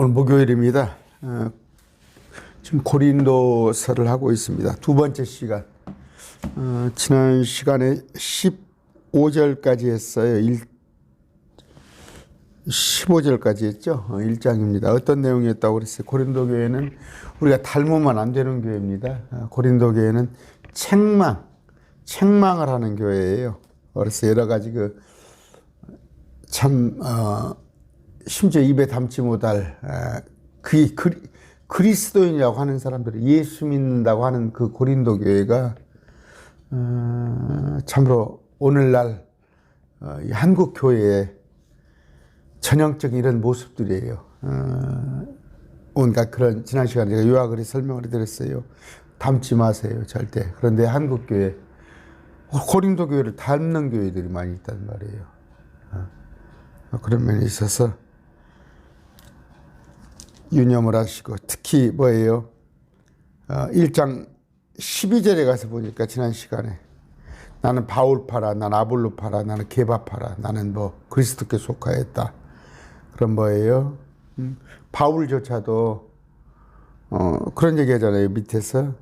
오늘 목요일입니다. 지금 고린도서를 하고 있습니다. 두 번째 시간. 지난 시간에 15절까지 했어요. 15절까지 했죠. 1장입니다. 어떤 내용이었다고 그랬어요? 고린도 교회는 우리가 닮으면 안 되는 교회입니다. 고린도 교회는 책망을 하는 교회예요. 그래서 여러 가지 심지어 입에 담지 못할 그리스도인이라고 하는 사람들이 예수 믿는다고 하는 그 고린도 교회가 참으로 오늘날 한국 교회의 전형적인 이런 모습들이에요. 온갖 그런 지난 시간에 제가 요약을 설명을 해드렸어요. 담지 마세요, 절대. 그런데 한국 교회, 고린도 교회를 닮는 교회들이 많이 있단 말이에요. 그런 면에 있어서 유념을 하시고, 특히 뭐예요? 1장 12절에 가서 보니까 지난 시간에 나는 바울파라, 나는 아볼로파라, 나는 게바파라, 나는 그리스도께 속하였다. 그런 뭐예요? 바울조차도 그런 얘기 하잖아요. 밑에서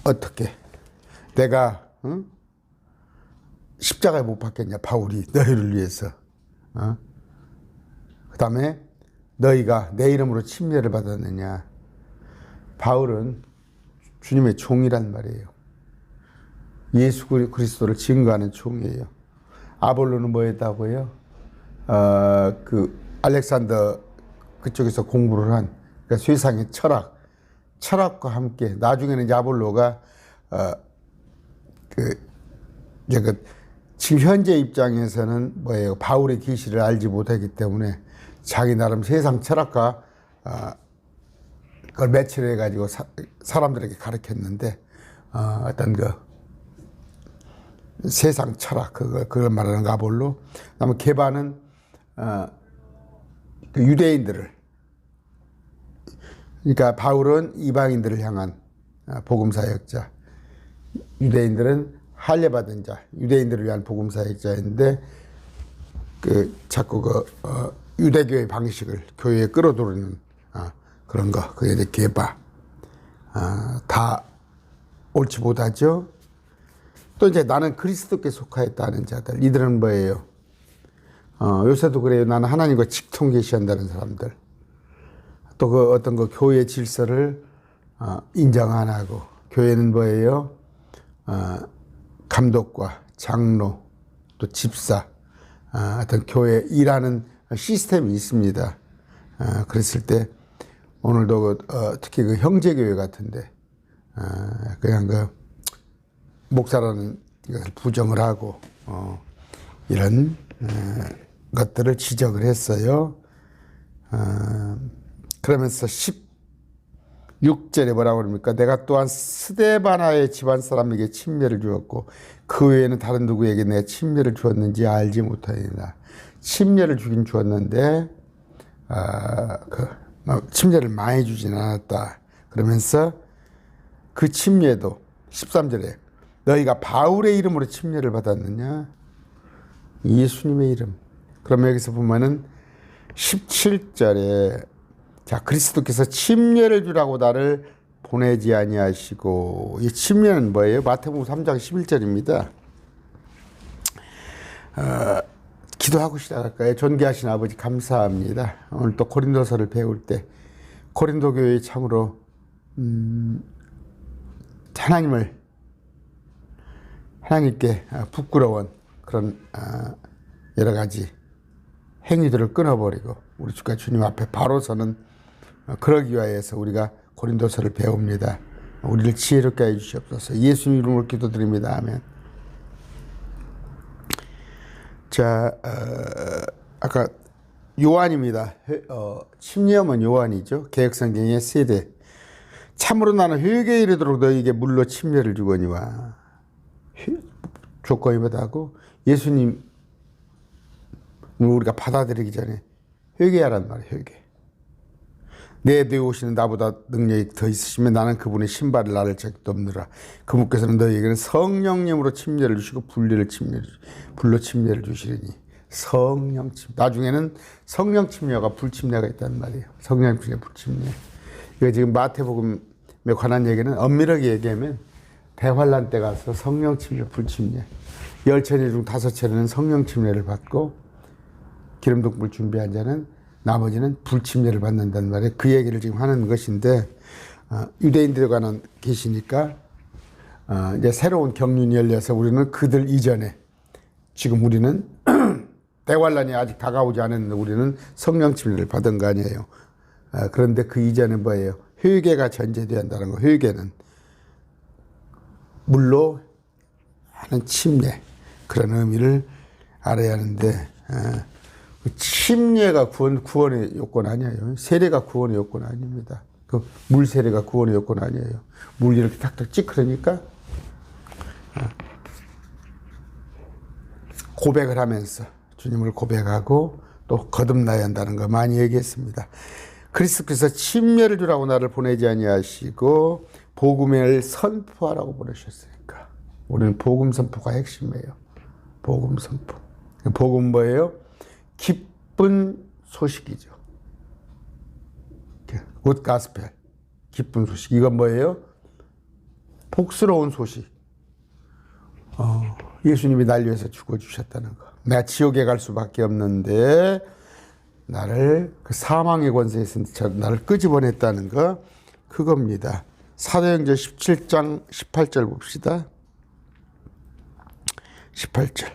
어떻게 내가 십자가에 못 박혔냐, 바울이 너희를 위해서. 그 다음에 너희가 내 이름으로 침례를 받았느냐. 바울은 주님의 종이란 말이에요. 예수 그리스도를 증거하는 종이에요. 아볼로는 뭐였다고요? 알렉산더 그쪽에서 공부를 한, 그러니까 세상의 철학과 함께, 나중에는 이제 아볼로가 지금 현재 입장에서는 뭐예요? 바울의 계시를 알지 못하기 때문에 자기 나름 세상 철학과 그걸 매치를 해가지고 사람들에게 가르쳤는데, 어떤 세상 철학, 그걸 말하는 아볼로. 그다음에 게바는 유대인들을, 그러니까 바울은 이방인들을 향한 복음 사역자, 유대인들은 할례받은 자, 유대인들을 위한 복음 사역자인데, 자꾸 유대교의 방식을 교회에 끌어들이는 그런 거, 그게 이제 게바. 다 옳지 못하죠. 또 이제 나는 그리스도께 속하였다는 자들, 이들은 뭐예요? 요새도 그래요. 나는 하나님과 직통 계시한다는 사람들. 또 어떤 교회 질서를 인정 안 하고, 교회는 뭐예요? 감독과 장로, 또 집사, 어떤 교회 일하는 시스템이 있습니다. 그랬을 때 오늘도 특히 형제교회 같은데 그냥 목사라는 것을 부정을 하고 이런 것들을 지적을 했어요. 그러면서 16절에 뭐라고 그럽니까? 내가 또한 스데바나의 집안 사람에게 침례를 주었고 그 외에는 다른 누구에게 내 침례를 주었는지 알지 못하리라. 침례를 주긴 주었는데 침례를 많이 주진 않았다. 그러면서 그 침례도 13절에 너희가 바울의 이름으로 침례를 받았느냐? 예수님의 이름. 그럼 여기서 보면은 17절에 자, 그리스도께서 침례를 주라고 나를 보내지 아니하시고, 이 침례는 뭐예요? 마태복음 3장 11절입니다. 기도하고 시작할까요? 존귀하신 아버지 감사합니다. 오늘 또 고린도서를 배울 때 고린도 교회에 참으로 하나님께 부끄러운 그런 여러 가지 행위들을 끊어버리고 우리 주가 주님 앞에 바로 서는, 그러기 위하여서 우리가 고린도서를 배웁니다. 우리를 지혜롭게 해주시옵소서. 예수님 이름으로 기도드립니다. 아멘. 자, 아까 요한입니다. 침례하면 요한이죠. 개혁성경의 세대. 참으로 나는 회개에 이르도록 너희에게 물로 침례를 주거니와. 조건이 뭐다고? 예수님 우리가 받아들이기 전에 회개하란 말이에요. 회개. 내 뒤에 오시는 나보다 능력이 더 있으시면 나는 그분의 신발을 나를 적도 없느라. 그분께서는 너희에게는 성령님으로 침례를 주시고 불로 침례를 주시리니 성령 침례. 나중에는 성령 침례가 불침례가 있단 말이에요. 성령 침례, 불침례. 이거 지금 마태복음에 관한 얘기는 엄밀하게 얘기하면 대환란 때 가서 성령 침례, 불침례. 10차례 중 5차례는 성령 침례를 받고 기름동불 준비한 자는 나머지는 불침례를 받는단 말이에요. 그 얘기를 지금 하는 것인데 유대인들에 관한 계시니까 이제 새로운 경륜이 열려서 우리는 그들 이전에 지금 우리는 대환란이 아직 다가오지 않았는데 우리는 성령 침례를 받은 거 아니에요. 그런데 그 이전에 뭐예요? 회개가 전제돼야 한다는 거. 회개는 물로 하는 침례, 그런 의미를 알아야 하는데 침례가 구원의 요건 아니에요. 세례가 구원의 요건 아닙니다. 그 물 세례가 구원의 요건 아니에요. 물 이렇게 탁탁 찌그러니까 고백을 하면서 주님을 고백하고 또 거듭나야 한다는 거 많이 얘기했습니다. 그리스도께서 침례를 주라고 나를 보내지 아니하시고 복음을 선포하라고 보내셨으니까 우리는 복음 선포가 핵심이에요. 복음 선포. 복음 뭐예요? 기쁜 소식이죠. 굿 가스펠. 기쁜 소식. 이건 뭐예요? 복스러운 소식. 예수님이 날 위해서 죽어주셨다는 거. 내가 지옥에 갈 수밖에 없는데 나를 그 사망의 권세에서 나를 끄집어냈다는 거, 그겁니다. 사도행전 17장 18절 봅시다. 18절.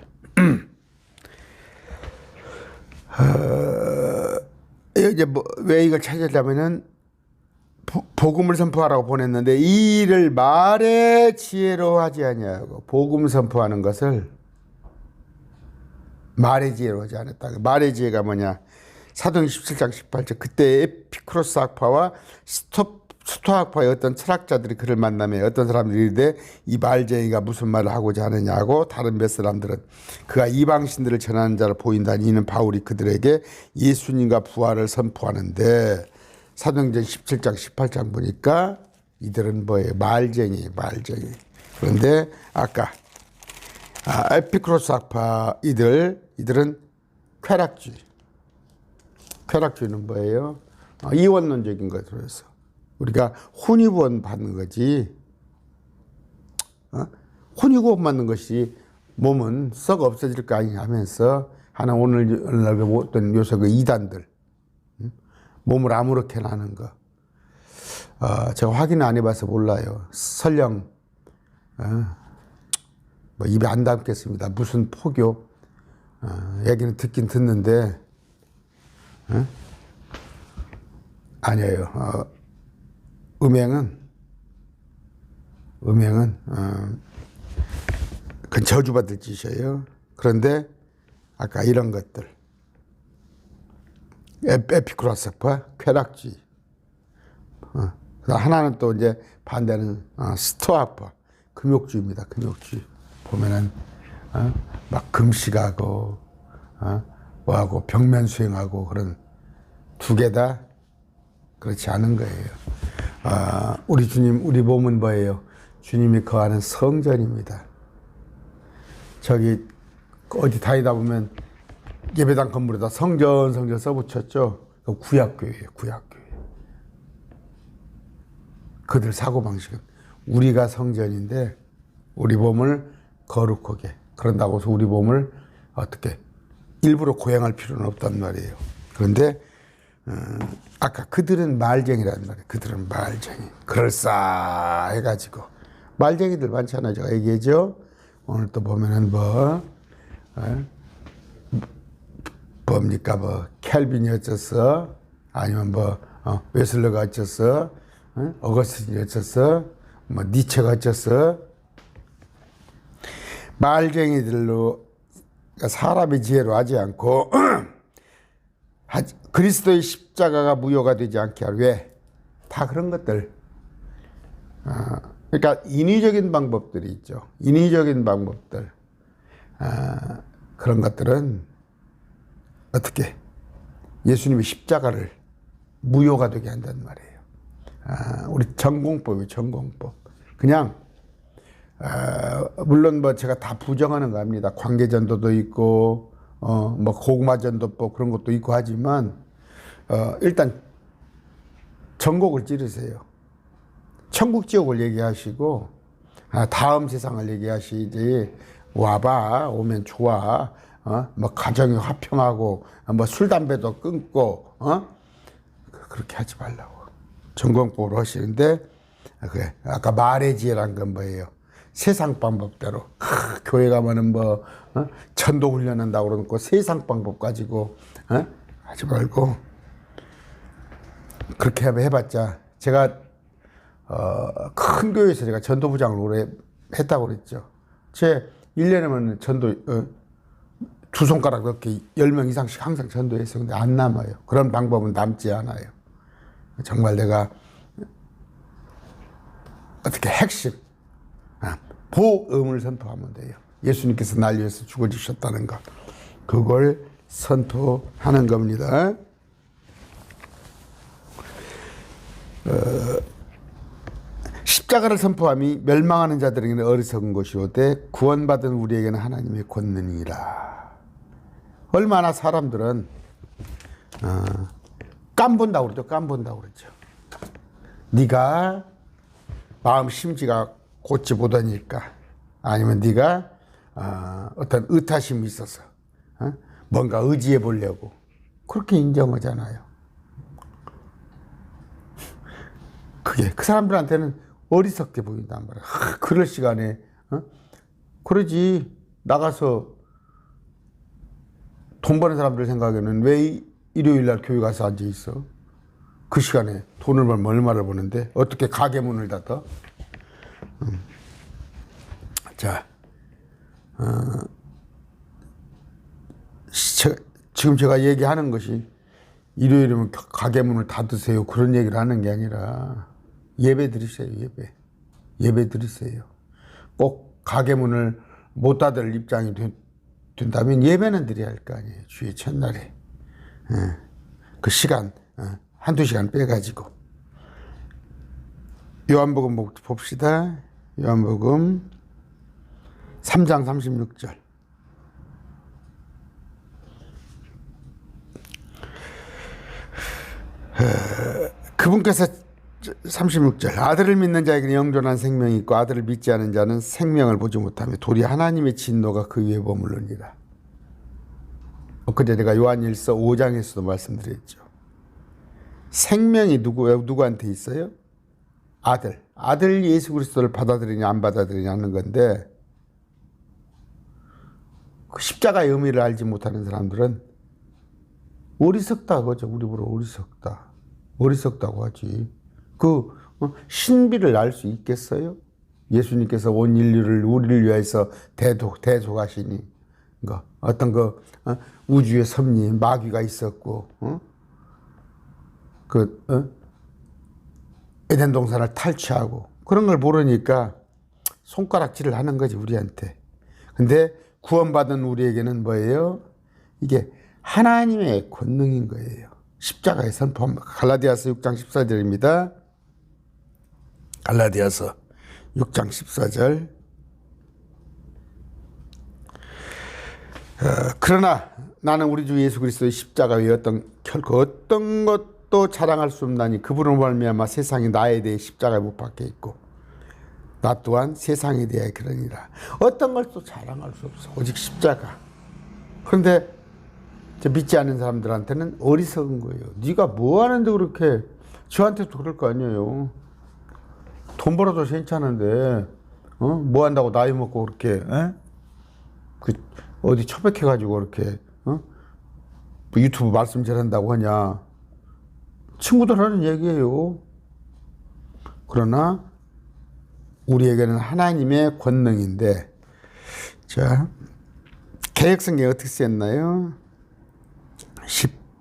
이제 왜 이걸 찾으려면은 복음을 선포하라고 보냈는데 이 일을 말의 지혜로 하지 아니하고, 복음 선포하는 것을 말의 지혜로 하지 않았다. 말의 지혜가 뭐냐? 사도행전 17장 18절. 그때 에피쿠로스 학파와 스토아 학파의 어떤 철학자들이 그를 만나며 어떤 사람들이 이르되 이 말쟁이가 무슨 말을 하고자 하느냐고, 다른 몇 사람들은 그가 이방신들을 전하는 자로 보인다니 이는 바울이 그들에게 예수님과 부활을 선포하는데, 사도행전 17장 18장 보니까 이들은 뭐예요? 말쟁이. 그런데 아까 에피쿠로스 학파 이들은 쾌락주의. 쾌락주의는 뭐예요? 이원론적인 것으로 해서 우리가 혼유구원 받는 거지, 혼유구원 받는 것이 몸은 썩 없어질 거 아니냐 하면서 하는 오늘날 어떤 요새 그 이단들, 몸을 아무렇게나 하는 거. 제가 확인 안 해봐서 몰라요. 설령 뭐 입에 안 담겠습니다. 무슨 포교 얘기는 듣긴 듣는데 아니에요. 음행은 그건 저주받을 짓이에요. 그런데 아까 이런 것들, 에피쿠로스파 쾌락주의, 하나는 또 이제 반대는 스토아파 금욕주의입니다. 금욕주의 보면은 막 금식하고 뭐하고 벽면 수행하고 그런, 두 개 다 그렇지 않은 거예요. 우리 주님, 우리 몸은 뭐예요? 주님이 거하는 성전입니다. 저기 어디 다니다 보면 예배당 건물에다 성전 써붙였죠. 구약교회예요. 구약교회. 그들 사고방식은 우리가 성전인데 우리 몸을 거룩하게, 그런다고 해서 우리 몸을 어떻게 일부러 고행할 필요는 없단 말이에요. 그런데 아까 그들은 말쟁이라는 말이에요. 그들은 말쟁이. 그럴싸해가지고. 말쟁이들 많잖아요. 제가 얘기했죠. 오늘 또 보면은 뭡니까? 켈빈이 어쩌어? 아니면 웨슬러가 어쩌어? 어거스틴이 어쩌어? 니체가 어쩌어? 말쟁이들로 사람의 지혜로 하지 않고 그리스도의 십자가가 무효가 되지 않게 할, 왜? 다 그런 것들. 그러니까 인위적인 방법들이 있죠. 인위적인 방법들. 그런 것들은 어떻게 예수님의 십자가를 무효가 되게 한단 말이에요. 우리 전공법이 전공법. 그냥 물론 제가 다 부정하는 거 압니다. 관계전도도 있고 뭐 고구마 전도법 그런 것도 있고 하지만 일단 전곡을 찌르세요. 천국 지옥을 얘기하시고 다음 세상을 얘기하시지 와봐 오면 좋아 뭐 가정이 화평하고 뭐 술 담배도 끊고 그렇게 하지 말라고 전공법으로 하시는데 그래 아까 말의 지혜란 건 뭐예요? 세상 방법대로 교회 가면은 뭐 전도 훈련한다고 그러고 세상 방법 가지고 하지 말고 그렇게 해봤자 제가 큰 교회에서 제가 전도부장을 오래 했다고 그랬죠. 제 1년에만 전도 2손가락 이렇게 10명 이상씩 항상 전도했어요. 근데 안 남아요. 그런 방법은 남지 않아요. 정말 내가 어떻게 핵심 복음을 선포하면 돼요. 예수님께서 날 위해서 죽어주셨다는 것 그걸 선포하는 겁니다. 십자가를 선포함이 멸망하는 자들에게는 어리석은 것이오되 구원받은 우리에게는 하나님의 권능이라. 얼마나 사람들은 깜본다고 그러죠. 깜본다고 그러죠. 네가 마음 심지가 곧지 못하니까 아니면 네가 어떤 의타심이 있어서 뭔가 의지해 보려고 그렇게 인정하잖아요. 그게 그 사람들한테는 어리석게 보인단 말이야. 그럴 시간에 그러지 나가서 돈 버는 사람들 생각에는 왜 일요일 날 교회 가서 앉아 있어? 그 시간에 돈을 벌면 얼마를 버는데 어떻게 가게 문을 닫아? 자, 지금 제가 얘기하는 것이 일요일이면 가게 문을 닫으세요 그런 얘기를 하는 게 아니라 예배 드리세요. 예배 드리세요. 꼭 가게 문을 못 닫을 입장이 된다면 예배는 드려야 할 거 아니에요. 주의 첫날에 그 시간 한두 시간 빼가지고 요한복음 봅시다. 요한복음 3장 36절 그분께서 36절 아들을 믿는 자에게는 영존한 생명이 있고 아들을 믿지 않은 자는 생명을 보지 못하며 도리어 하나님의 진노가 그 위에 머물르니라. 엊그제 제가 요한일서 5장에서도 말씀드렸죠. 생명이 누구한테 있어요? 아들 예수 그리스도를 받아들이냐 안 받아들이냐 하는 건데 그 십자가의 의미를 알지 못하는 사람들은 어리석다 그죠. 우리 보러 어리석다고 하지. 그 신비를 알 수 있겠어요? 예수님께서 온 인류를 우리를 위해서 대속하시니 어떤 우주의 섭리 마귀가 있었고 에덴 동산을 탈취하고 그런 걸 모르니까 손가락질을 하는 거지 우리한테. 근데 구원받은 우리에게는 뭐예요? 이게 하나님의 권능인 거예요. 십자가의 선포. 갈라디아서 6장 14절입니다. 갈라디아서 6장 14절. 그러나 나는 우리 주 예수 그리스도의 십자가 외에 결코 어떤 것도 자랑할 수 없나니 그분을 말미암아 세상이 나에 대해 십자가에 못 박혀 있고 나 또한 세상에 대해 그러니라. 어떤 것도 자랑할 수 없어. 오직 십자가. 그런데 믿지 않는 사람들한테는 어리석은 거예요. 네가 뭐 하는데 그렇게 저한테도 그럴 거 아니에요. 돈 벌어도 괜찮은데 뭐 한다고 나이 먹고 그렇게 어디 처백해가지고 그렇게 뭐 유튜브 말씀 잘한다고 하냐. 친구들 하는 얘기예요. 그러나 우리에게는 하나님의 권능인데 자 개역성경에 어떻게 쓰였나요?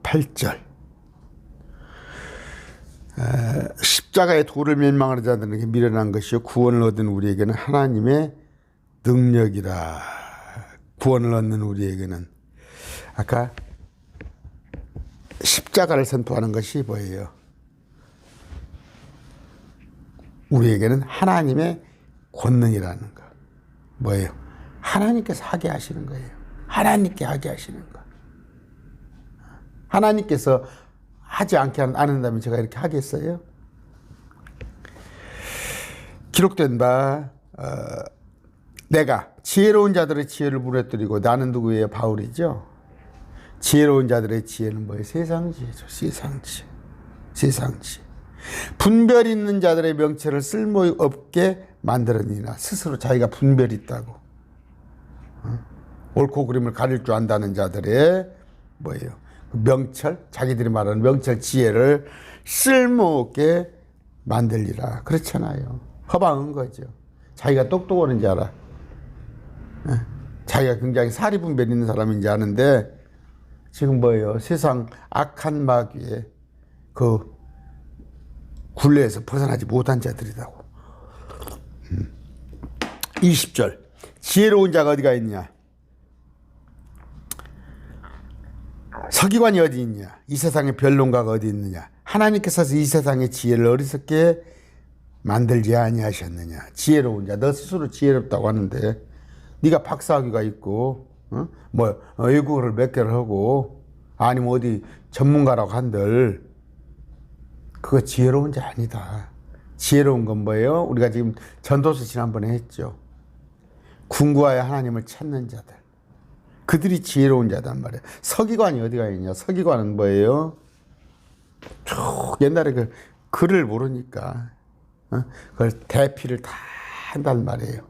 18절 십자가의 도를 멸망하는 자들에게 미련한 것이요 구원을 얻은 우리에게는 하나님의 능력이라. 구원을 얻는 우리에게는 아까 십자가를 선포하는 것이 뭐예요? 우리에게는 하나님의 권능이라는 거. 뭐예요? 하나님께서 하게 하시는 거예요. 하나님께 하게 하시는 거. 하나님께서 하지 않는다면 제가 이렇게 하겠어요? 기록된 바 내가 지혜로운 자들의 지혜를 무너뜨리고 나는 누구예요? 바울이죠. 지혜로운 자들의 지혜는 뭐예요? 세상지혜죠. 세상지혜. 분별 있는 자들의 명체를 쓸모없게 만들었니나. 스스로 자기가 분별이 있다고. 옳고 그름을 가릴 줄 안다는 자들의 뭐예요? 명철, 자기들이 말하는 명철 지혜를 쓸모없게 만들리라. 그렇잖아요. 허방한 거죠. 자기가 똑똑하는지 알아. 자기가 굉장히 사리분별 있는 사람인지 아는데 지금 뭐예요? 세상 악한 마귀에 그 굴레에서 벗어나지 못한 자들이라고. 20절. 지혜로운 자가 어디가 있냐? 서기관이 어디 있냐? 이 세상의 변론가가 어디 있느냐? 하나님께서 이 세상의 지혜를 어리석게 만들지 아니하셨느냐? 지혜로운 자, 너 스스로 지혜롭다고 하는데 네가 박사학위가 있고 외국어를 몇 개를 하고 아니면 어디 전문가라고 한들 그거 지혜로운 자 아니다. 지혜로운 건 뭐예요? 우리가 지금 전도서 지난번에 했죠. 궁구하여 하나님을 찾는 자들. 그들이 지혜로운 자단 말이에요. 서기관이 어디가 있냐? 서기관은 뭐예요? 쭉 옛날에 그 글을 모르니까 그걸 대피를 다 한단 말이에요.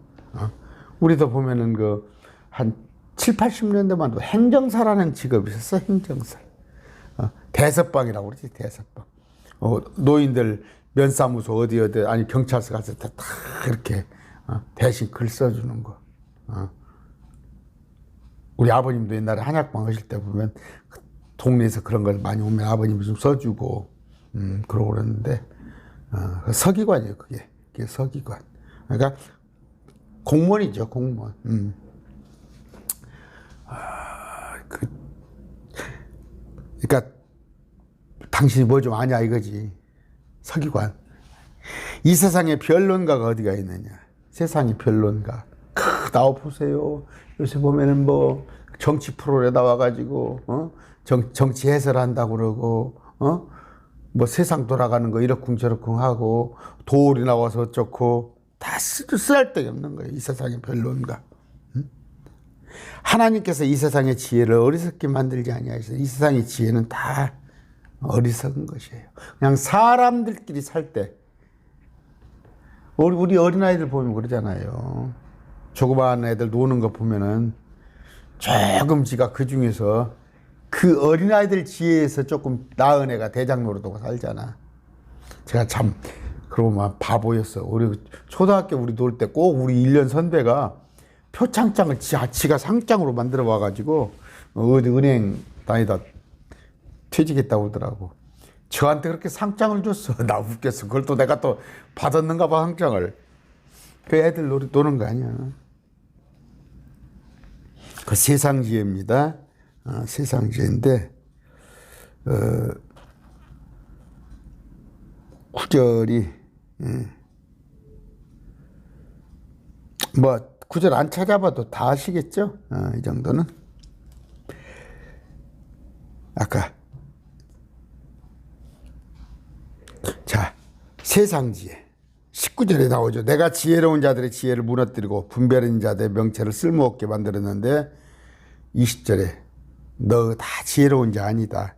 우리도 보면은 그 한 7, 80년대만 도 행정사라는 직업이 있었어. 행정사. 대서방이라고 그러지. 대서방. 노인들 면사무소 어디 아니 경찰서 가서 다 이렇게 대신 글 써주는 거. 우리 아버님도 옛날에 한약방 하실 때 보면 동네에서 그런 걸 많이 오면 아버님이 좀 써주고 그러고 그러는데 서기관이에요. 그게 서기관. 그러니까 공무원이죠. 공무원. 그러니까 당신이 뭐 좀 아냐 이거지. 서기관. 이 세상에 변론가가 어디가 있느냐. 세상에 변론가. 나와보세요. 요새 보면은 뭐 정치 프로에 나와가지고 정치 해설한다고 그러고 뭐 세상 돌아가는 거 이러쿵저러쿵 하고 도울이 나와서 어쩌고 다 쓸데가 없는 거예요. 이 세상의 변론가. 하나님께서 이 세상의 지혜를 어리석게 만들지 아니하시고 이 세상의 지혜는 다 어리석은 것이에요. 그냥 사람들끼리 살 때 우리 어린아이들 보면 그러잖아요. 조그마한 애들 노는 거 보면은 조금 지가 그 중에서 그 어린아이들 지혜에서 조금 나은 애가 대장 노릇하고 살잖아. 제가 참 그러고 막 바보였어. 우리 초등학교 우리 놀 때 꼭 우리 1년 선배가 표창장을 지가 상장으로 만들어 와가지고 어디 은행 다니다 퇴직했다고 그러더라고. 저한테 그렇게 상장을 줬어. 나 웃겼어. 그걸 또 내가 또 받았는가 봐, 상장을. 그 애들 노는 거 아니야. 그 세상지혜입니다. 세상지혜인데, 9절이, 뭐, 9절 안 찾아봐도 다 아시겠죠? 이 정도는. 아까. 자, 세상지혜. 19절에 나오죠. 내가 지혜로운 자들의 지혜를 무너뜨리고 분별 있는 자들의 명체를 쓸모없게 만들었는데 20절에 너 다 지혜로운 자 아니다.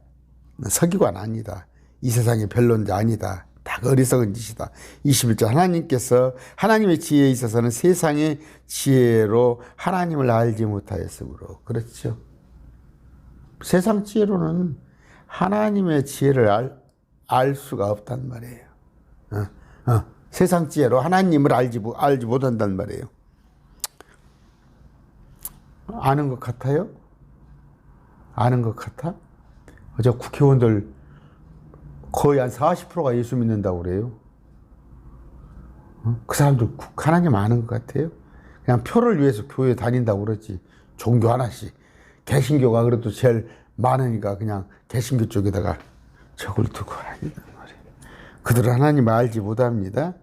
서기관 아니다. 이 세상의 변론자 아니다. 다 어리석은 짓이다. 21절 하나님께서 하나님의 지혜에 있어서는 세상의 지혜로 하나님을 알지 못하였으므로. 그렇죠. 세상 지혜로는 하나님의 지혜를 알 수가 없단 말이에요. 세상 지혜로 하나님을 알지 못한단 말이에요. 아는 것 같아요? 아는 것 같아? 저 국회의원들 거의 한 40%가 예수 믿는다고 그래요. 그 사람들 하나님 아는 것 같아요? 그냥 표를 위해서 교회 다닌다고 그러지. 종교 하나씩. 개신교가 그래도 제일 많으니까 그냥 개신교 쪽에다가 저걸 두고 다닌단 말이에요. 그들은 하나님을 알지 못합니다.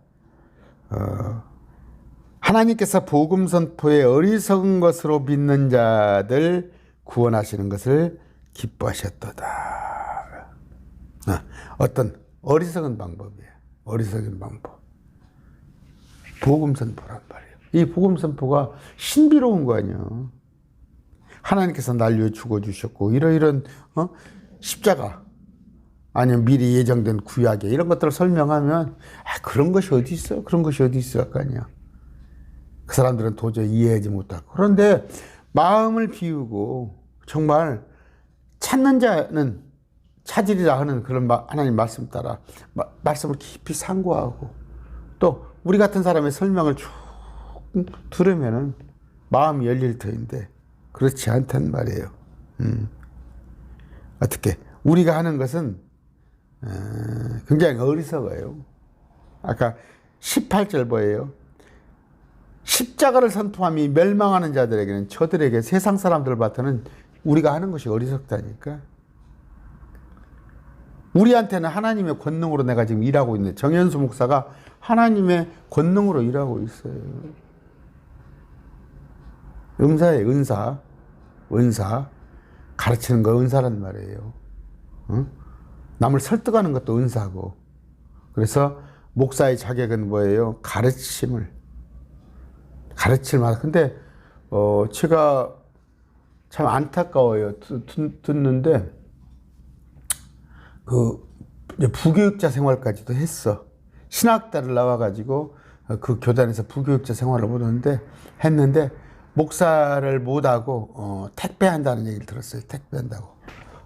하나님께서 복음 선포에 어리석은 것으로 믿는 자들 구원하시는 것을 기뻐하셨도다. 어떤 어리석은 방법이에요. 어리석은 방법. 복음 선포란 말이에요. 이 복음 선포가 신비로운 거 아니에요. 하나님께서 날 위해 죽어주셨고 이런 십자가 아니면 미리 예정된 구약에 이런 것들을 설명하면 그런 것이 어디 있어? 그런 것이 어디 있어? 할 거 아니야. 그 사람들은 도저히 이해하지 못하고. 그런데 마음을 비우고 정말 찾는 자는 찾으리라 하는 그런 하나님 말씀 따라 말씀을 깊이 상고하고 또 우리 같은 사람의 설명을 쭉 들으면은 마음이 열릴 터인데 그렇지 않단 말이에요. 어떻게 우리가 하는 것은 굉장히 어리석어요. 아까 18절 뭐예요? 십자가를 선포함이 멸망하는 자들에게는 저들에게 세상 사람들 봐서는 우리가 하는 것이 어리석다니까. 우리한테는 하나님의 권능으로 내가 지금 일하고 있는 정현수 목사가 하나님의 권능으로 일하고 있어요. 은사예요. 은사. 가르치는 거 은사란 말이에요. 응? 남을 설득하는 것도 은사고. 그래서 목사의 자격은 뭐예요? 가르칠 말. 근데 제가 참 안타까워요. 듣는데 이제 부교육자 생활까지도 했어. 신학대를 나와가지고 그 교단에서 부교육자 생활을 했는데 목사를 못하고 택배한다는 얘기를 들었어요. 택배한다고.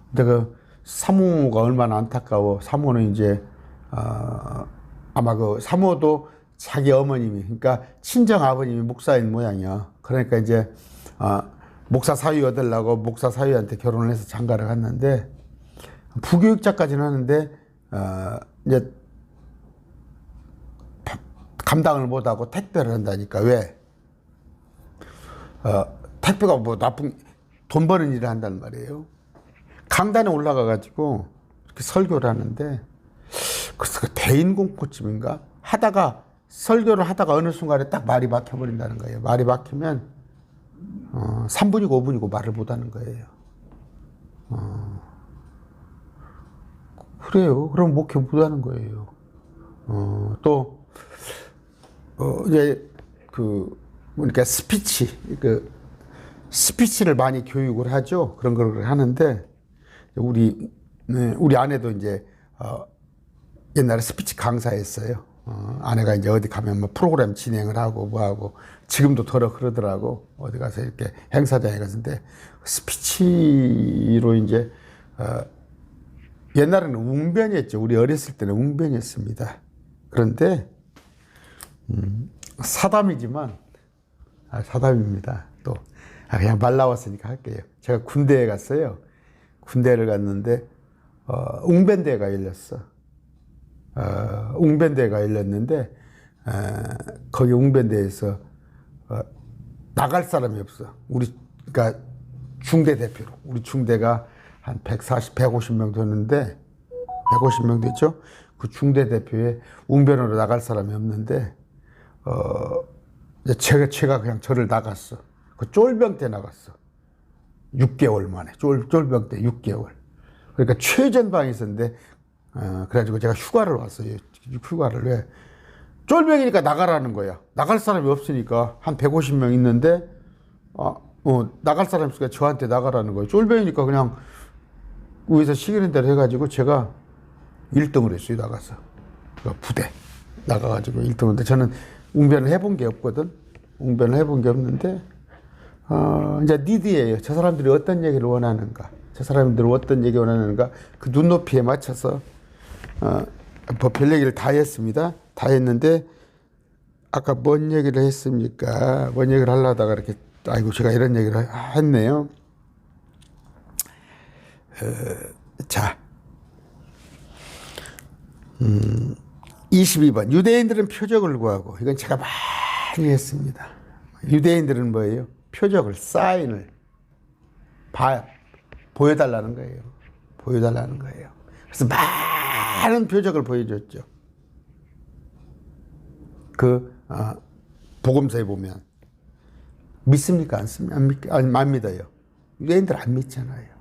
근데 그 사모가 얼마나 안타까워. 사모는 이제 아마 그 사모도 자기 어머님이, 그러니까 친정 아버님이 목사인 모양이야. 그러니까 이제 목사 사위 얻으려고 목사 사위한테 결혼을 해서 장가를 갔는데 부교육자까지는 하는데 이제 감당을 못하고 택배를 한다니까. 왜? 택배가 뭐 나쁜 돈 버는 일을 한단 말이에요. 강단에 올라가 가지고 이렇게 설교를 하는데 그래서 그 대인공포증인가 하다가 설교를 하다가 어느 순간에 딱 말이 막혀버린다는 거예요. 말이 막히면 3분이고 5분이고 말을 못하는 거예요. 그래요. 그럼 목회 못하는 거예요. 또 이제 그러니까 스피치를 많이 교육을 하죠. 그런 걸 하는데 우리 아내도 이제 옛날에 스피치 강사였어요. 아내가 이제 어디 가면 뭐 프로그램 진행을 하고 뭐하고 지금도 그러더라고. 어디 가서 이렇게 행사장에 갔는데 스피치로 이제 옛날에는 웅변이었죠. 우리 어렸을 때는 웅변이었습니다. 그런데 사담이지만 사담입니다. 또 그냥 말 나왔으니까 할게요. 제가 군대에 갔어요. 군대를 갔는데 웅변대가 열렸어. 웅변대가 열렸는데 거기 웅변대에서 나갈 사람이 없어. 그러니까 중대 대표로 우리 중대가 한 140, 150명 됐는데 150명 됐죠. 그 중대 대표에 웅변으로 나갈 사람이 없는데 제가 그냥 저를 나갔어. 그 쫄병 때 나갔어. 6개월 만에 쫄병 때 6개월. 그러니까 최전방에 있었는데 그래가지고 제가 휴가를 왔어요. 휴가를. 왜? 쫄병이니까 나가라는 거야. 나갈 사람이 없으니까 한 150명 있는데 나갈 사람이 없으니까 저한테 나가라는 거예요. 쫄병이니까 그냥 위에서 시키는 대로 해가지고 제가 1등을 했어요. 나가서 부대 나가가지고 1등을 했는데 저는 웅변을 해본 게 없거든. 웅변을 해본 게 없는데 이제 니드예요. 저 사람들이 어떤 얘기를 원하는가, 저 사람들이 어떤 얘기를 원하는가 그 눈높이에 맞춰서 별 얘기를 다 했습니다. 다 했는데 아까 뭔 얘기를 했습니까? 뭔 얘기를 하려다가 이렇게 아이고 제가 이런 얘기를 했네요. 자, 22번 유대인들은 표적을 구하고 이건 제가 많이 했습니다. 유대인들은 뭐예요? 표적을 사인을 보여달라는 거예요. 보여달라는 거예요. 그래서 많은 표적을 보여줬죠. 복음서에 보면. 믿습니까? 안 믿어요. 유대인들 안 믿잖아요.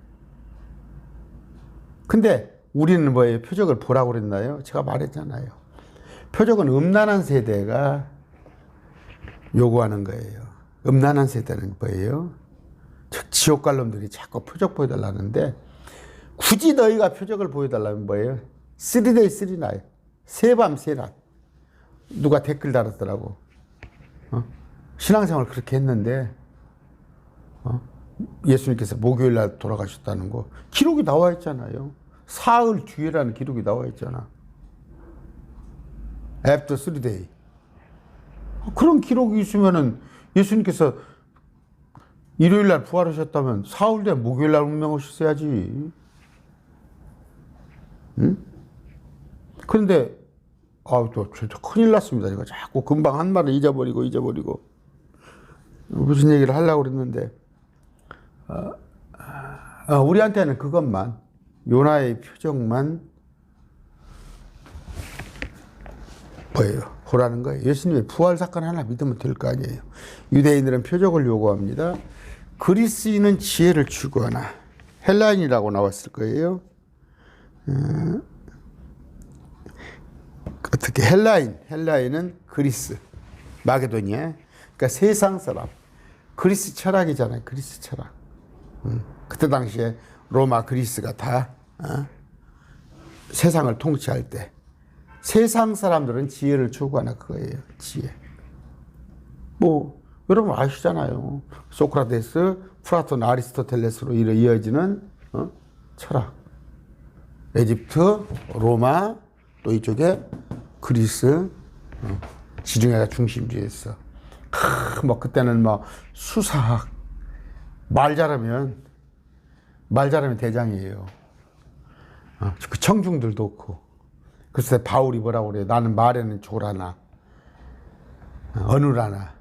근데 우리는 뭐예요? 표적을 보라고 그랬나요? 제가 말했잖아요. 표적은 음란한 세대가 요구하는 거예요. 음란한 세대는 뭐예요? 지옥 갈 놈들이 자꾸 표적 보여달라는데, 굳이 너희가 표적을 보여달라면 뭐예요? 3day 3night. 세밤 세낮. 누가 댓글 달았더라고. 신앙생활 그렇게 했는데, 예수님께서 목요일 날 돌아가셨다는 거 기록이 나와 있잖아요. 사흘 뒤에라는 기록이 나와 있잖아. After 3day. 그런 기록이 있으면은 예수님께서 일요일 날 부활하셨다면 사흘 뒤에 목요일 날 운명하셨어야지. 응? 그런데 또 진짜 큰일 났습니다. 제가 자꾸 금방 한 말을 잊어버리고 무슨 얘기를 하려고 그랬는데, 우리한테는 그것만, 요나의 표적만 뭐예요? 보라는 거예요. 예수님의 부활 사건 하나 믿으면 될 거 아니에요. 유대인들은 표적을 요구합니다. 그리스인은 지혜를 추구하나. 헬라인이라고 나왔을 거예요. 어떻게 헬라인은 그리스, 마게도니아. 그러니까 세상 사람. 그리스 철학이잖아요. 그리스 철학. 그때 당시에 로마 그리스가 다 세상을 통치할 때 세상 사람들은 지혜를 추구하나 그거예요. 지혜. 뭐 여러분 아시잖아요. 소크라테스, 플라톤, 아리스토텔레스로 이어지는 철학. 에집트, 로마, 또 이쪽에 그리스, 지중해가 중심지였어. 뭐 그때는 뭐 수사학, 말 잘하면 대장이에요. 그 청중들도 없고. 그래서 바울이 뭐라고 그래요? 나는 말에는 조라나, 어눌하나.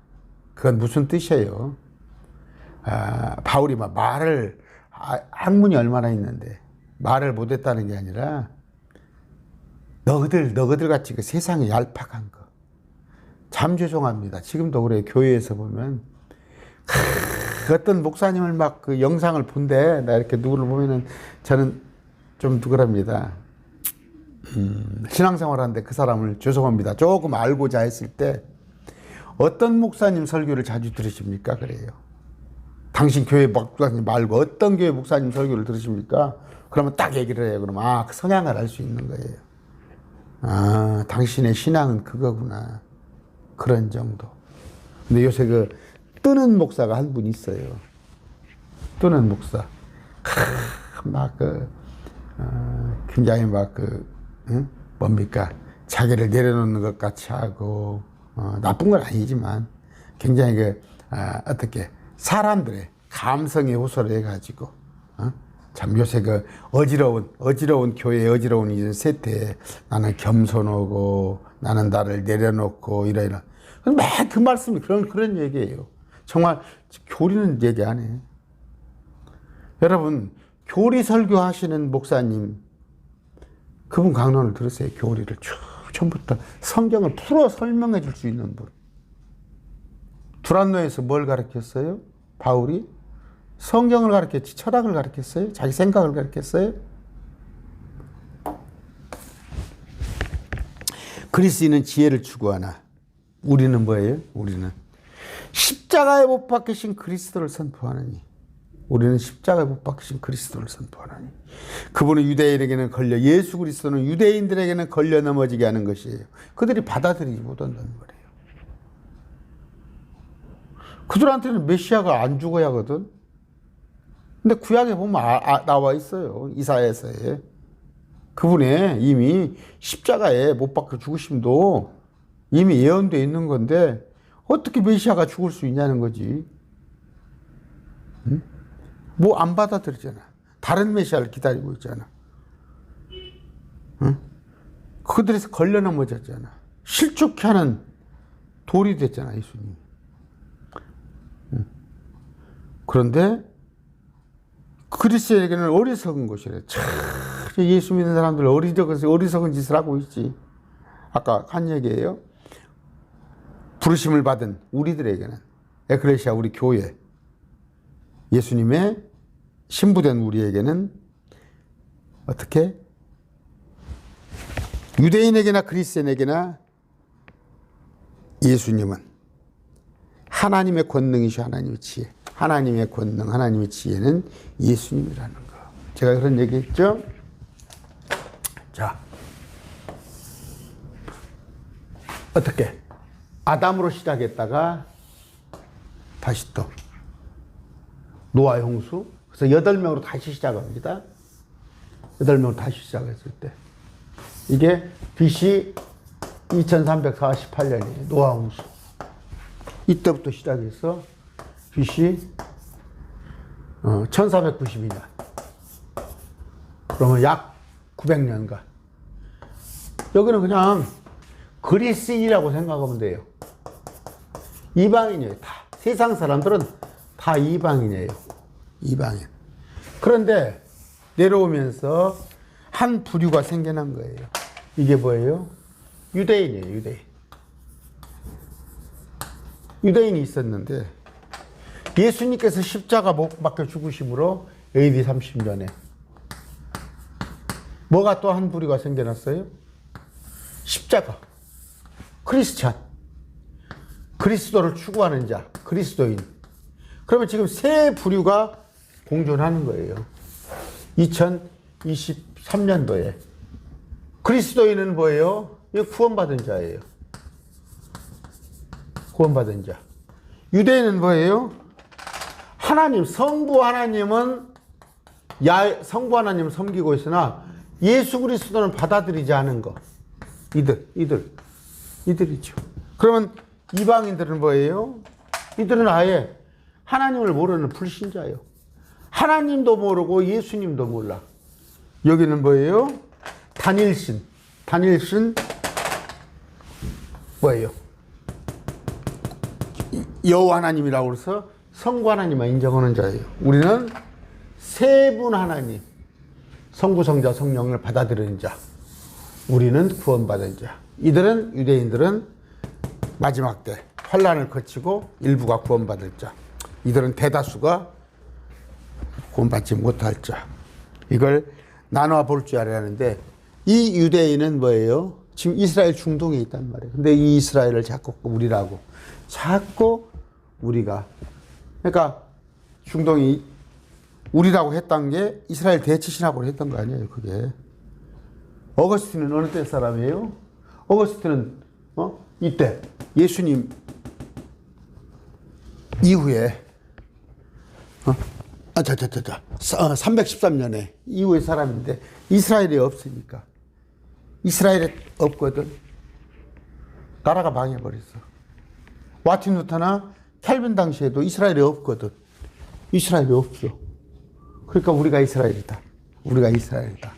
그건 무슨 뜻이에요? 바울이 막 말을, 학문이 얼마나 있는데, 말을 못했다는 게 아니라, 너희들 같이 그 세상에 얄팍한 거. 참 죄송합니다. 지금도 그래요. 교회에서 보면. 어떤 목사님을 막 그 영상을 본데, 나 이렇게 누구를 보면은 저는 좀 누구랍니다. 신앙생활 하는데 그 사람을 죄송합니다. 조금 알고자 했을 때, 어떤 목사님 설교를 자주 들으십니까? 그래요. 당신 교회 목사님 말고 어떤 교회 목사님 설교를 들으십니까? 그러면 딱 얘기를 해요. 그러면 그 성향을 알 수 있는 거예요. 당신의 신앙은 그거구나. 그런 정도. 근데 요새 그 뜨는 목사가 한 분 있어요. 뜨는 목사. 굉장히 뭡니까? 자기를 내려놓는 것 같이 하고, 나쁜 건 아니지만, 굉장히 어떻게, 사람들의 감성에 호소해가지고, 참 요새 그 어지러운 교회, 어지러운 이런 세태에 나는 겸손하고, 나는 나를 내려놓고, 이런. 매 그 말씀이 그런 얘기예요. 정말 교리는 얘기 안 해. 여러분, 교리 설교하시는 목사님, 그분 강론을 들으세요. 교리를 쭉 처음부터 성경을 풀어 설명해 줄 수 있는 분. 두란노에서 뭘 가르쳤어요? 바울이 성경을 가르쳤지 철학을 가르쳤어요? 자기 생각을 가르쳤어요? 그리스인은 지혜를 추구하나. 우리는 뭐예요? 우리는 십자가에 못 박히신 그리스도를 선포하느니. 우리는 십자가에 못 박히신 그리스도를 선포하느니. 그분은 유대인에게는 걸려, 예수 그리스도는 유대인들에게는 걸려 넘어지게 하는 것이에요. 그들이 받아들이지 못한다는 거예요. 그들한테는 메시아가 안 죽어야 하거든. 근데 구약에 보면 나와 있어요. 이사야서에. 그분의 이미 십자가에 못 박혀 죽으심도 이미 예언되어 있는 건데 어떻게 메시아가 죽을 수 있냐는 거지. 응? 뭐 안 받아들이잖아. 다른 메시아를 기다리고 있잖아. 응? 그들에서 걸려 넘어졌잖아. 실족케 하는 돌이 됐잖아, 예수님. 응? 그런데 그리스도에게는 어리석은 것이래. 참, 예수 믿는 사람들 어리석은 짓을 하고 있지. 아까 한 얘기예요. 부르심을 받은 우리들에게는, 에클레시아 우리 교회, 예수님의 신부된 우리에게는 어떻게? 유대인에게나 그리스인에게나 예수님은 하나님의 권능이시오. 하나님의 지혜. 하나님의 권능, 하나님의 지혜는 예수님이라는 거. 제가 그런 얘기 했죠? 자, 어떻게? 아담으로 시작했다가 다시 또 노아의 홍수. 그래서 8명으로 다시 시작합니다. 8명으로 다시 시작했을 때. 이게 BC 2348년이에요. 노아 홍수. 이때부터 시작해서 BC 1492년. 그러면 약 900년간. 여기는 그냥 그리스인이라고 생각하면 돼요. 이방인이에요. 다. 세상 사람들은 다 이방인이에요. 이방인. 그런데 내려오면서 한 부류가 생겨난 거예요. 이게 뭐예요? 유대인이에요. 유대인. 유대인이 있었는데 예수님께서 십자가 못 박혀 죽으심으로 AD 30년에 뭐가 또 한 부류가 생겨났어요? 십자가. 크리스찬. 그리스도를 추구하는 자. 그리스도인. 그러면 지금 세 부류가 공존하는 거예요. 2023년도에. 그리스도인은 뭐예요? 구원받은 자예요. 구원받은 자. 유대인은 뭐예요? 하나님, 성부 하나님은 성부 하나님을 섬기고 있으나 예수 그리스도는 받아들이지 않은 거. 이들이죠. 그러면 이방인들은 뭐예요? 이들은 아예 하나님을 모르는 불신자예요. 하나님도 모르고 예수님도 몰라. 여기는 뭐예요? 단일신. 단일신 뭐예요? 여호와 하나님이라고 해서 성부 하나님만 인정하는 자예요. 우리는 세 분 하나님, 성부, 성자, 성령을 받아들이는 자. 우리는 구원받은 자. 이들은, 유대인들은 마지막 때 환난을 거치고 일부가 구원받을 자. 이들은 대다수가 구원받지 못할 자. 이걸 나눠 볼 줄 알아야 하는데, 이 유대인은 뭐예요? 지금 이스라엘 중동에 있단 말이에요. 근데 이 이스라엘을 자꾸 우리가, 그러니까 중동이 우리라고 했던 게 이스라엘 대치신학으로 했던 거 아니에요, 그게. 어거스틴은 어느 때 사람이에요? 어거스틴은, 이때, 예수님 이후에, 313년에 이후의 사람인데, 이스라엘이 없으니까. 이스라엘이 없거든. 나라가 망해버렸어. 마틴 루터나 캘빈 당시에도 이스라엘이 없거든. 이스라엘이 없어. 그러니까 우리가 이스라엘이다. 우리가 이스라엘이다.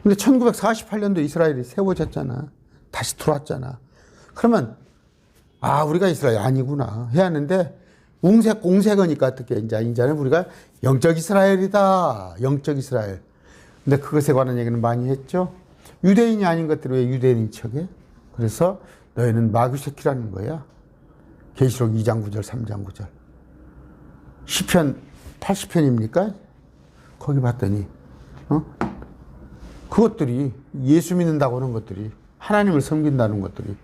근데 1948년도 이스라엘이 세워졌잖아. 다시 들어왔잖아. 그러면, 우리가 이스라엘 아니구나. 해야 하는데, 옹색거니까 어떻게, 이제는 우리가 영적 이스라엘이다. 영적 이스라엘. 근데 그것에 관한 얘기는 많이 했죠. 유대인이 아닌 것들을 왜 유대인인 척해? 그래서 너희는 마귀새끼라는 거야. 계시록 2장 9절, 3장 9절. 시편 80편입니까? 거기 봤더니, 그것들이 예수 믿는다고 하는 것들이, 하나님을 섬긴다는 것들이,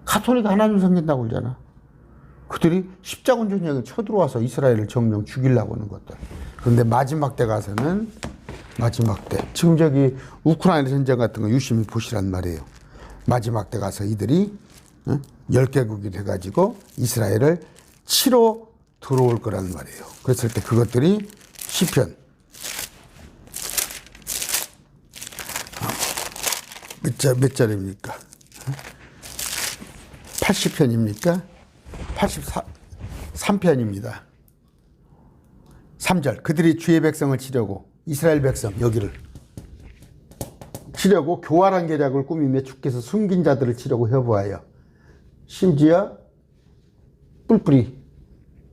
가톨릭 하나님을 섬긴다고 그러잖아. 그들이 십자군 전쟁에 쳐들어와서 이스라엘을 정령 죽이려고 하는 것들. 그런데 마지막 때 가서는, 마지막 때, 지금 저기 우크라이나 전쟁 같은 거 유심히 보시란 말이에요. 마지막 때 가서 이들이 10개국이 돼가지고 이스라엘을 치러 들어올 거란 말이에요. 그랬을 때 그것들이 시편 몇 절입니까? 80편입니까? 83편입니다. 3절. 그들이 주의 백성을 치려고, 이스라엘 백성 여기를 치려고 교활한 계략을 꾸미며 주께서 숨긴 자들을 치려고 협의하여, 심지어 뿔뿔이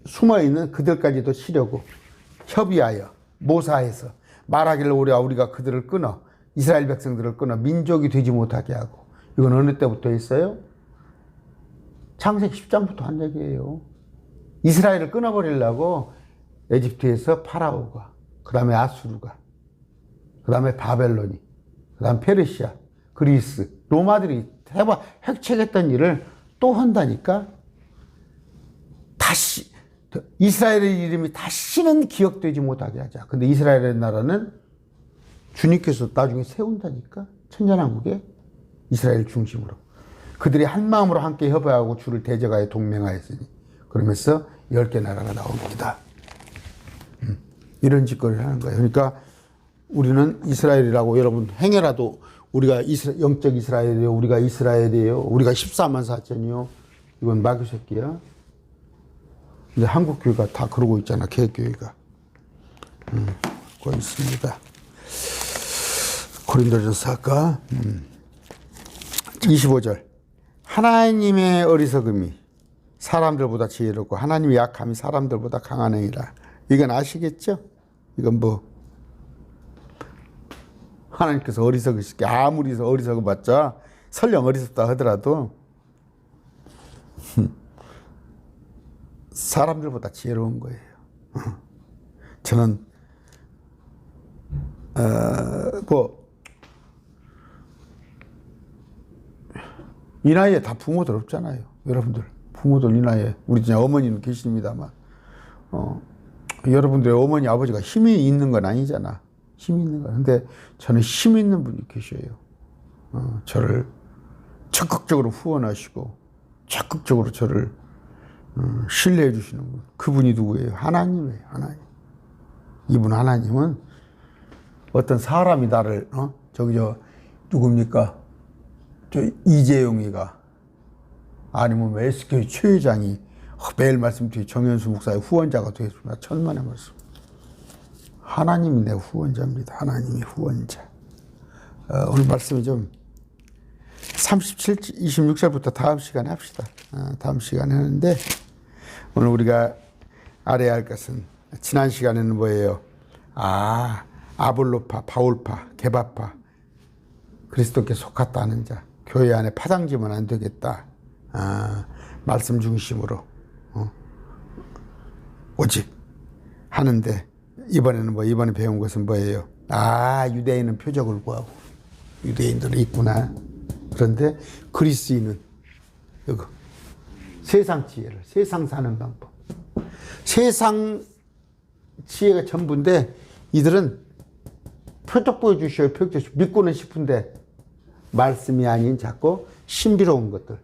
숨어있는 그들까지도 치려고 협의하여, 모사해서 말하기를 우리가 그들을 끊어, 이스라엘 백성들을 끊어 민족이 되지 못하게 하고. 이건 어느 때부터 있어요? 창세기 10장부터 한 얘기예요. 이스라엘을 끊어버리려고 에집트에서 파라오가, 그 다음에 아수르가, 그 다음에 바벨론이, 그 다음 페르시아, 그리스, 로마들이 획책했던 일을 또 한다니까. 다시 이스라엘의 이름이 다시는 기억되지 못하게 하자. 근데 이스라엘의 나라는 주님께서 나중에 세운다니까. 천년왕국에 이스라엘 중심으로. 그들이 한 마음으로 함께 협의하고 주를 대적하여 동맹하였으니. 그러면서 10개 나라가 나옵니다. 이런 짓거리를 하는 거예요. 그러니까 우리는 이스라엘이라고, 여러분 행여라도 우리가 영적 이스라엘이에요, 우리가 이스라엘이에요, 우리가 14만 4천이요, 이건 마귀 새끼야. 근데 한국 교회가 다 그러고 있잖아. 개교회가. 그거 있습니다. 고린도전서 할까? 25절. 하나님의 어리석음이 사람들보다 지혜롭고 하나님의 약함이 사람들보다 강하느니라. 이건 아시겠죠? 이건 뭐 하나님께서 어리석으시게, 아무리 어리석어 봤자 설령 어리석다 하더라도 사람들보다 지혜로운 거예요. 저는 이 나이에 다 부모들 없잖아요. 여러분들 부모들 이 나이에, 우리 진짜 어머니는 계십니다만 여러분들의 어머니 아버지가 힘이 있는 건 아니잖아. 힘이 있는 건. 근데 저는 힘 있는 분이 계셔요. 저를 적극적으로 후원하시고 적극적으로 저를 신뢰해 주시는 분. 그분이 누구예요? 하나님이에요. 하나님. 이분 하나님은 어떤 사람이 나를 누굽니까? 저 이재용이가, 아니면 SK 최 회장이 매일 말씀드린 정현수 목사의 후원자가 되었습니다. 천만의 말씀. 하나님이 내 후원자입니다. 하나님이 후원자. 오늘 말씀이 좀 26절부터 다음 시간에 합시다. 다음 시간에 하는데, 오늘 우리가 알아야 할 것은, 지난 시간에는 뭐예요? 아볼로파, 바울파, 게바파, 그리스도께 속았다는 자, 교회 안에 파당지면 안 되겠다. 말씀 중심으로 오직 하는데, 이번에는 이번에 배운 것은 뭐예요? 유대인은 표적을 구하고, 유대인들은 있구나. 그런데 그리스인은 이거 세상 지혜를, 세상 사는 방법, 세상 지혜가 전부인데, 이들은 표적 보여주셔요. 표적 믿고는 싶은데 말씀이 아닌 자꾸 신비로운 것들,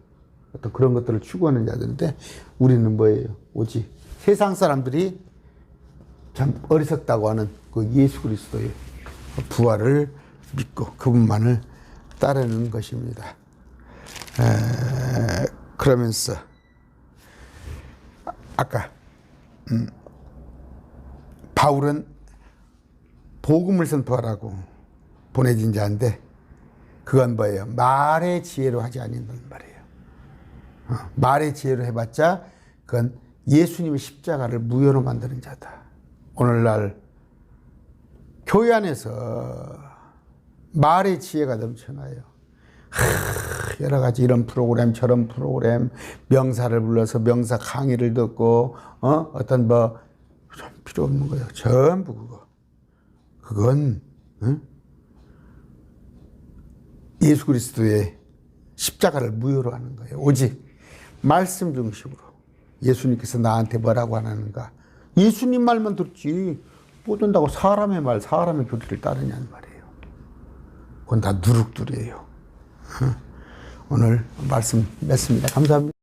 어떤 그런 것들을 추구하는 자들인데, 우리는 뭐예요? 오직 세상 사람들이 참 어리석다고 하는 그 예수 그리스도의 부활을 믿고 그분만을 따르는 것입니다. 그러면서 아까 바울은 복음을 선포하라고 보내진 자인데, 그건 뭐예요? 말의 지혜로 하지 않는단 말이에요. 말의 지혜로 해봤자 그건 예수님의 십자가를 무효로 만드는 자다. 오늘날 교회 안에서 말의 지혜가 넘쳐나요. 여러 가지 이런 프로그램 저런 프로그램, 명사를 불러서 명사 강의를 듣고 어떤 좀 필요 없는 거예요. 전부 그건 예수 그리스도의 십자가를 무효로 하는 거예요. 오직 말씀 중심으로. 예수님께서 나한테 뭐라고 하는가? 예수님 말만 듣지 못 된다고 사람의 말, 사람의 교리를 따르냐는 말이에요. 그건 다 누룩들이에요. 오늘 말씀 맺습니다. 감사합니다.